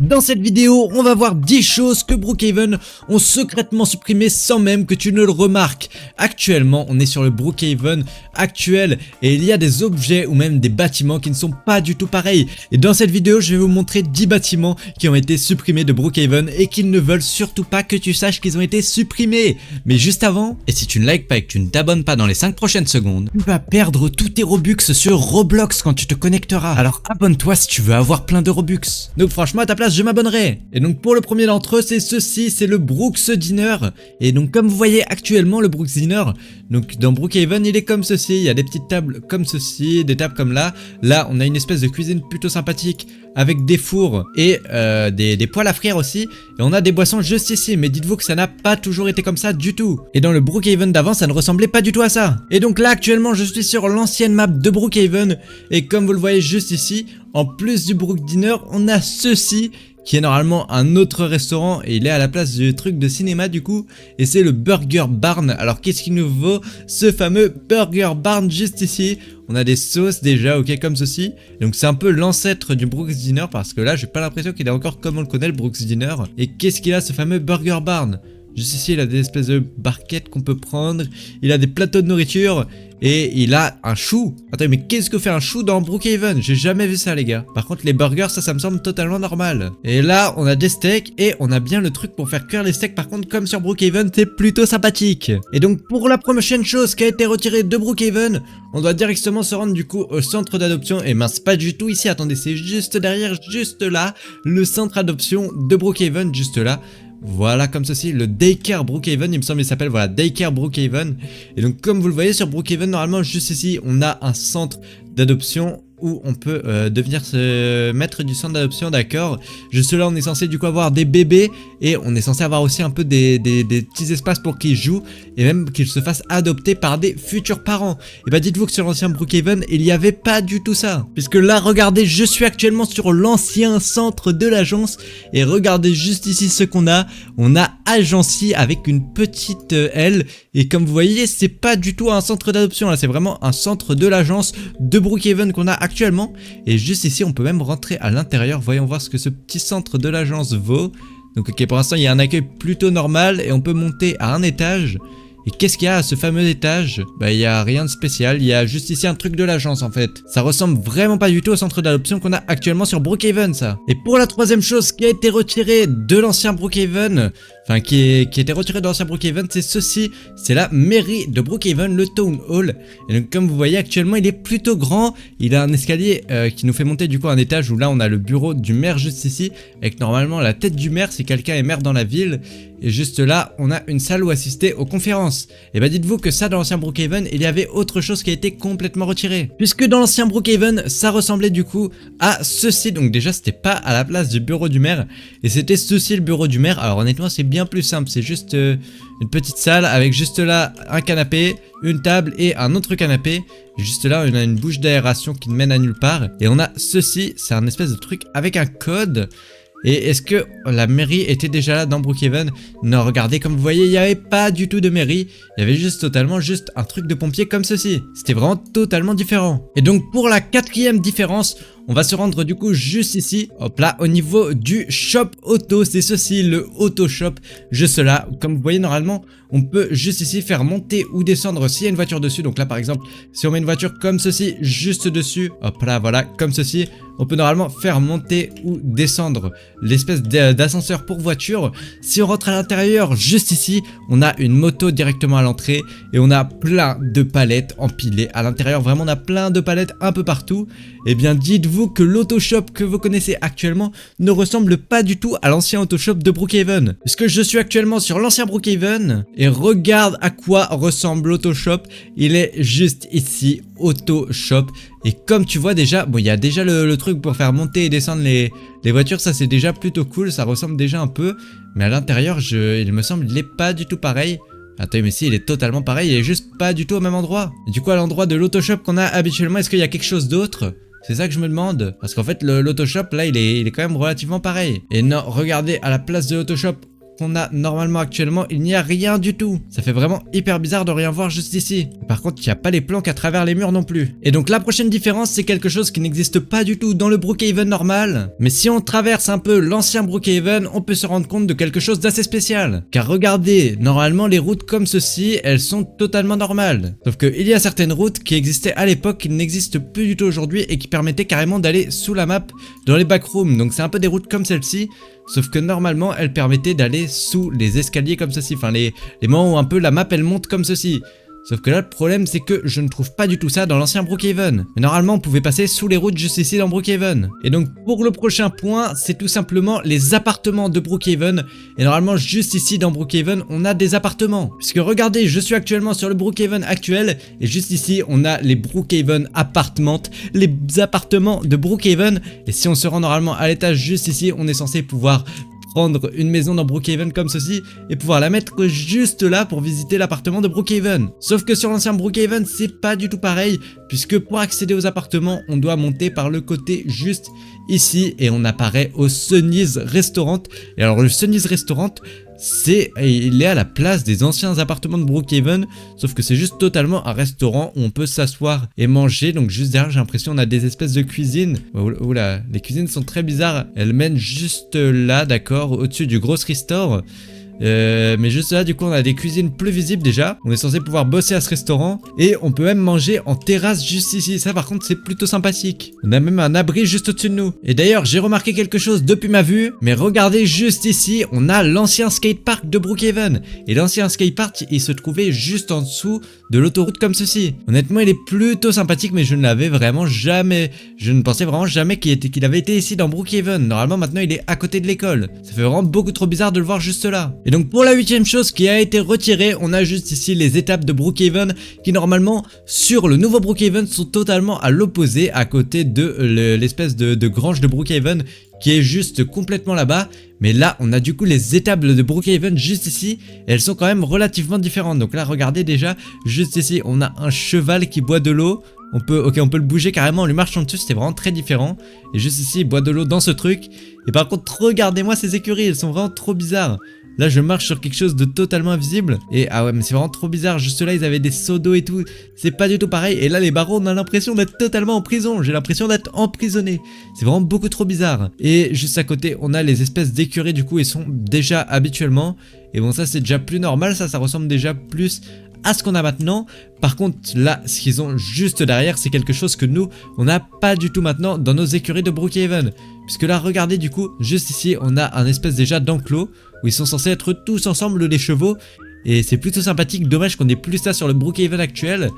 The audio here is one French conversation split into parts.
Dans cette vidéo, on va voir 10 choses que Brookhaven ont secrètement supprimées sans même que tu ne le remarques. Actuellement, on est sur le Brookhaven actuel et il y a des objets ou même des bâtiments qui ne sont pas du tout pareils. Et dans cette vidéo, je vais vous montrer 10 bâtiments qui ont été supprimés de Brookhaven et qu'ils ne veulent surtout pas que tu saches qu'ils ont été supprimés. Mais juste avant, et si tu ne likes pas et que tu ne t'abonnes pas dans les 5 prochaines secondes, tu vas perdre tous tes Robux sur Roblox quand tu te connecteras. Alors abonne-toi si tu veux avoir plein de Robux. Donc franchement, à ta place, je m'abonnerai. Et donc pour le premier d'entre eux, c'est ceci, c'est le Brooks Dinner. Et donc comme vous voyez actuellement le Brooks Dinner, donc dans Brookhaven, il est comme ceci. Il y a des petites tables comme ceci, des tables comme là. Là, on a une espèce de cuisine plutôt sympathique avec des fours et des poêles à frire aussi. Et on a des boissons juste ici, mais dites-vous que ça n'a pas toujours été comme ça du tout. Et dans le Brookhaven d'avant, ça ne ressemblait pas du tout à ça. Et donc là, actuellement, je suis sur l'ancienne map de Brookhaven. Et comme vous le voyez juste ici, en plus du Brook Dinner, on a ceci qui est normalement un autre restaurant et il est à la place du truc de cinéma du coup, et c'est le Burger Barn. Alors qu'est-ce qu'il nous vaut ce fameux Burger Barn juste ici? On a des sauces déjà, ok, comme ceci. Donc c'est un peu l'ancêtre du Brooks Dinner parce que là j'ai pas l'impression qu'il est encore comme on le connaît le Brooks Dinner. Et qu'est-ce qu'il a ce fameux Burger Barn? Juste ici il a des espèces de barquettes qu'on peut prendre, il a des plateaux de nourriture et il a un chou. Attends, mais qu'est-ce que fait un chou dans Brookhaven? J'ai jamais vu ça les gars. Par contre les burgers, ça me semble totalement normal. Et là on a des steaks et on a bien le truc pour faire cuire les steaks. Par contre comme sur Brookhaven, c'est plutôt sympathique. Et donc pour la prochaine chose qui a été retirée de Brookhaven, on doit directement se rendre du coup au centre d'adoption. Et mince, pas du tout ici, attendez, c'est juste derrière, juste là, le centre d'adoption de Brookhaven, juste là. Voilà, comme ceci, le Daycare Brookhaven, il me semble il s'appelle, voilà, Daycare Brookhaven. Et donc comme vous le voyez sur Brookhaven, normalement juste ici, on a un centre d'adoption où on peut devenir maître du centre d'adoption, d'accord. Juste là on est censé du coup avoir des bébés et on est censé avoir aussi un peu des petits espaces pour qu'ils jouent et même qu'ils se fassent adopter par des futurs parents. Et bah dites-vous que sur l'ancien Brookhaven il n'y avait pas du tout ça, puisque là regardez, je suis actuellement sur l'ancien centre de l'agence et regardez juste ici ce qu'on a. On a Agency avec une petite L et comme vous voyez c'est pas du tout un centre d'adoption là, c'est vraiment un centre de l'agence de Brookhaven qu'on a actuellement. Et juste ici on peut même rentrer à l'intérieur. Voyons voir ce que ce petit centre de l'agence vaut. Donc ok, pour l'instant il y a un accueil plutôt normal et on peut monter à un étage. Et qu'est-ce qu'il y a à ce fameux étage? Bah il y a rien de spécial, il y a juste ici un truc de l'agence en fait. Ça ressemble vraiment pas du tout au centre d'adoption qu'on a actuellement sur Brookhaven ça. Et pour la troisième chose qui a été retirée de l'ancien Brookhaven, enfin qui a été retirée de l'ancien Brookhaven, c'est ceci, c'est la mairie de Brookhaven, le Town Hall. Et donc comme vous voyez actuellement il est plutôt grand, il a un escalier qui nous fait monter du coup un étage où là on a le bureau du maire juste ici, avec normalement la tête du maire si quelqu'un est maire dans la ville. Et juste là, on a une salle où assister aux conférences. Et bah dites-vous que ça, dans l'ancien Brookhaven, il y avait autre chose qui a été complètement retiré. Puisque dans l'ancien Brookhaven, ça ressemblait du coup à ceci. Donc déjà, c'était pas à la place du bureau du maire. Et c'était ceci le bureau du maire. Alors honnêtement, c'est bien plus simple. C'est juste une petite salle avec juste là un canapé, une table et un autre canapé. Juste là, on a une bouche d'aération qui ne mène à nulle part. Et on a ceci, c'est un espèce de truc avec un code. Et est-ce que la mairie était déjà là dans Brookhaven? Non, regardez, comme vous voyez, il n'y avait pas du tout de mairie. Il y avait juste totalement juste un truc de pompier comme ceci. C'était vraiment totalement différent. Et donc pour la quatrième différence, on va se rendre du coup juste ici, hop là, au niveau du shop auto. C'est ceci, le auto shop, juste là. Comme vous voyez, normalement, on peut juste ici faire monter ou descendre s'il y a une voiture dessus. Donc là, par exemple, si on met une voiture comme ceci, juste dessus, hop là, voilà, comme ceci, on peut normalement faire monter ou descendre l'espèce d'ascenseur pour voiture. Si on rentre à l'intérieur, juste ici, on a une moto directement à l'entrée et on a plein de palettes empilées à l'intérieur. Vraiment, on a plein de palettes un peu partout. Et bien, dites-vous que l'autoshop que vous connaissez actuellement ne ressemble pas du tout à l'ancien autoshop de Brookhaven. Puisque je suis actuellement sur l'ancien Brookhaven et regarde à quoi ressemble l'autoshop. Il est juste ici, autoshop. Et comme tu vois déjà, bon il y a déjà le truc pour faire monter et descendre les voitures, ça c'est déjà plutôt cool, ça ressemble déjà un peu. Mais à l'intérieur, il me semble, il est pas du tout pareil. Attends, mais si, il est totalement pareil, il est juste pas du tout au même endroit. Et du coup, à l'endroit de l'autoshop qu'on a habituellement, est-ce qu'il y a quelque chose d'autre? C'est ça que je me demande. Parce qu'en fait, l'autoshop, là, il est quand même relativement pareil. Et non, regardez, à la place de l'autoshop qu'on a normalement actuellement, il n'y a rien du tout. Ça fait vraiment hyper bizarre de rien voir juste ici. Par contre, il n'y a pas les planques à travers les murs non plus. Et donc la prochaine différence, c'est quelque chose qui n'existe pas du tout dans le Brookhaven normal. Mais si on traverse un peu l'ancien Brookhaven, on peut se rendre compte de quelque chose d'assez spécial. Car regardez, normalement les routes comme ceci, elles sont totalement normales. Sauf qu'il y a certaines routes qui existaient à l'époque qui n'existent plus du tout aujourd'hui et qui permettaient carrément d'aller sous la map dans les backrooms. Donc c'est un peu des routes comme celle-ci. Sauf que normalement, elles permettaient d'aller sous les escaliers comme ceci. Enfin, les moments où un peu la map elle monte comme ceci. Sauf que là, le problème, c'est que je ne trouve pas du tout ça dans l'ancien Brookhaven. Mais normalement, on pouvait passer sous les routes juste ici dans Brookhaven. Et donc, pour le prochain point, c'est tout simplement les appartements de Brookhaven. Et normalement, juste ici dans Brookhaven, on a des appartements. Puisque regardez, je suis actuellement sur le Brookhaven actuel. Et juste ici, on a les Brookhaven Apartments, les appartements de Brookhaven. Et si on se rend normalement à l'étage juste ici, on est censé pouvoir prendre une maison dans Brookhaven comme ceci et pouvoir la mettre juste là pour visiter l'appartement de Brookhaven. Sauf que sur l'ancien Brookhaven, c'est pas du tout pareil, puisque pour accéder aux appartements, on doit monter par le côté juste ici et on apparaît au Sunny's Restaurant. Et alors le Sunny's Restaurant, il est à la place des anciens appartements de Brookhaven, sauf que c'est juste totalement un restaurant où on peut s'asseoir et manger. Donc juste derrière, j'ai l'impression on a des espèces de cuisines. Oula, les cuisines sont très bizarres. Elles mènent juste là, d'accord, au-dessus du Grocery Store. Mais juste là, du coup, on a des cuisines plus visibles déjà. On est censé pouvoir bosser à ce restaurant. Et on peut même manger en terrasse juste ici. Ça, par contre, c'est plutôt sympathique. On a même un abri juste au-dessus de nous. Et d'ailleurs, j'ai remarqué quelque chose depuis ma vue. Mais regardez juste ici, on a l'ancien skatepark de Brookhaven. Et l'ancien skatepark, il se trouvait juste en dessous de l'autoroute comme ceci. Honnêtement, il est plutôt sympathique, mais je ne l'avais vraiment jamais... Je ne pensais vraiment jamais qu'il avait été ici dans Brookhaven. Normalement, maintenant, il est à côté de l'école. Ça fait vraiment beaucoup trop bizarre de le voir juste là. Et donc pour la 8ème chose qui a été retirée, on a juste ici les étapes de Brookhaven qui normalement sur le nouveau Brookhaven sont totalement à l'opposé, à côté de l'espèce de grange de Brookhaven qui est juste complètement là-bas. Mais là on a du coup les étapes de Brookhaven juste ici et elles sont quand même relativement différentes. Donc là regardez déjà, juste ici on a un cheval qui boit de l'eau. On peut le bouger carrément, on lui marche en dessus, c'était vraiment très différent. Et juste ici il boit de l'eau dans ce truc. Et par contre regardez-moi ces écuries, elles sont vraiment trop bizarres. Là je marche sur quelque chose de totalement invisible. Et ah ouais mais c'est vraiment trop bizarre. Juste là ils avaient des seaux d'eau et tout. C'est pas du tout pareil. Et là les barreaux on a l'impression d'être totalement en prison. J'ai l'impression d'être emprisonné. C'est vraiment beaucoup trop bizarre. Et juste à côté on a les espèces d'écuries. Du coup ils sont déjà habituellement. Et bon ça c'est déjà plus normal. Ça ressemble déjà plus à ce qu'on a maintenant. Par contre là ce qu'ils ont juste derrière c'est quelque chose que nous on n'a pas du tout maintenant dans nos écuries de Brookhaven. Puisque là regardez du coup juste ici on a un espèce déjà d'enclos où ils sont censés être tous ensemble les chevaux. Et c'est plutôt sympathique, dommage qu'on ait plus ça sur le Brookhaven actuel.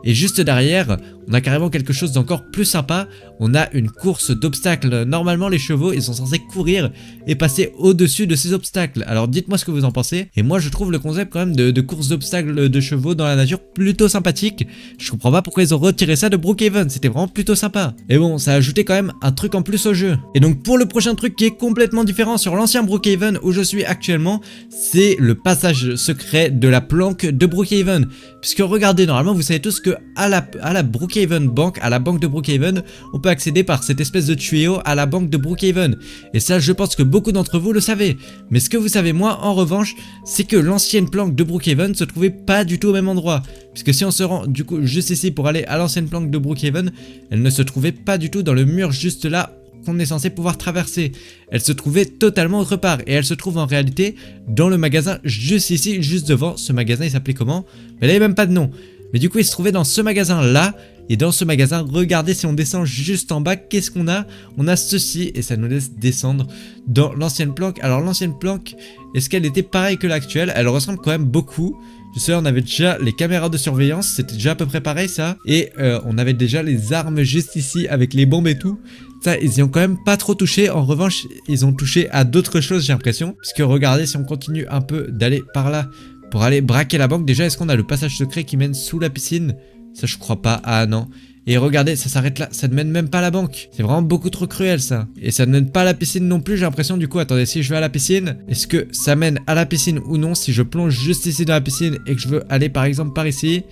Et juste derrière, on a carrément quelque chose d'encore plus sympa. On a une course d'obstacles. Normalement, les chevaux, ils sont censés courir et passer au-dessus de ces obstacles. Alors dites-moi ce que vous en pensez. Et moi, je trouve le concept quand même de course d'obstacles de chevaux dans la nature plutôt sympathique. Je comprends pas pourquoi ils ont retiré ça de Brookhaven. C'était vraiment plutôt sympa. Et bon, ça a ajouté quand même un truc en plus au jeu. Et donc pour le prochain truc qui est complètement différent sur l'ancien Brookhaven où je suis actuellement, c'est le passage secret de la planque de Brookhaven. Puisque regardez, normalement, vous savez tous que à la Brookhaven Bank, à la banque de Brookhaven, on peut accéder par cette espèce de tuyau à la banque de Brookhaven. Et ça, je pense que beaucoup d'entre vous le savez. Mais ce que vous savez, moi, en revanche, c'est que l'ancienne planque de Brookhaven se trouvait pas du tout au même endroit. Puisque si on se rend, du coup, juste ici pour aller à l'ancienne planque de Brookhaven, elle ne se trouvait pas du tout dans le mur juste là qu'on est censé pouvoir traverser. Elle se trouvait totalement autre part et elle se trouve en réalité dans le magasin juste ici, juste devant. Ce magasin il s'appelait comment? Mais il n'avait même pas de nom. Mais du coup il se trouvait dans ce magasin là. Et dans ce magasin, regardez si on descend juste en bas, qu'est-ce qu'on a? On a ceci et ça nous laisse descendre dans l'ancienne planque. Alors l'ancienne planque, est-ce qu'elle était pareille que l'actuelle? Elle ressemble quand même beaucoup. Je sais, on avait déjà les caméras de surveillance, c'était déjà à peu près pareil ça. Et on avait déjà les armes juste ici avec les bombes et tout. Ça, ils y ont quand même pas trop touché. En revanche, ils ont touché à d'autres choses, j'ai l'impression. Puisque regardez, si on continue un peu d'aller par là pour aller braquer la banque. Déjà, est-ce qu'on a le passage secret qui mène sous la piscine? Ça, je crois pas. Ah non. Et regardez, ça s'arrête là. Ça ne mène même pas à la banque. C'est vraiment beaucoup trop cruel, ça. Et ça ne mène pas à la piscine non plus, j'ai l'impression. Du coup, attendez, si je vais à la piscine, est-ce que ça mène à la piscine ou non? Si je plonge juste ici dans la piscine et que je veux aller par exemple par ici...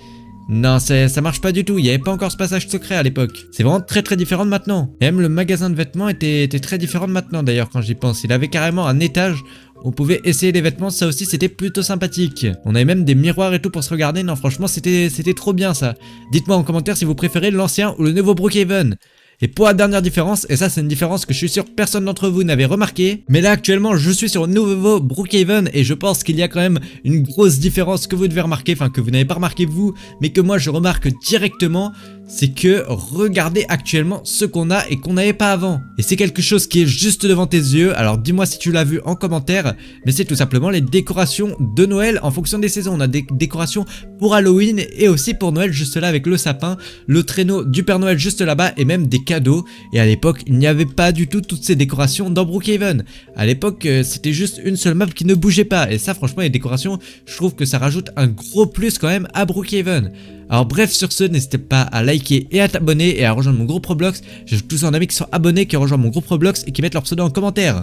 Non, ça marche pas du tout, il n'y avait pas encore ce passage secret à l'époque. C'est vraiment très très différent de maintenant. Et même le magasin de vêtements était très différent de maintenant d'ailleurs quand j'y pense. Il avait carrément un étage on pouvait essayer les vêtements, ça aussi c'était plutôt sympathique. On avait même des miroirs et tout pour se regarder, non franchement c'était trop bien ça. Dites-moi en commentaire si vous préférez l'ancien ou le nouveau Brookhaven. Et pour la dernière différence, et ça c'est une différence que je suis sûr que personne d'entre vous n'avait remarqué, mais là actuellement je suis sur le nouveau Brookhaven et je pense qu'il y a quand même une grosse différence que vous devez remarquer, enfin que vous n'avez pas remarqué vous, mais que moi je remarque directement, c'est que regardez actuellement ce qu'on a et qu'on n'avait pas avant. Et c'est quelque chose qui est juste devant tes yeux, alors dis-moi si tu l'as vu en commentaire, mais c'est tout simplement les décorations de Noël en fonction des saisons. On a des décorations pour Halloween et aussi pour Noël juste là avec le sapin, le traîneau du Père Noël juste là-bas et même des cadeaux. Et à l'époque il n'y avait pas du tout toutes ces décorations dans Brookhaven. À l'époque c'était juste une seule map qui ne bougeait pas et ça franchement les décorations je trouve que ça rajoute un gros plus quand même à Brookhaven. Alors bref sur ce n'hésitez pas à liker et à t'abonner et à rejoindre mon groupe Roblox. J'ai tous un amis qui sont abonnés qui rejoignent mon groupe Roblox et qui mettent leur pseudo en commentaire.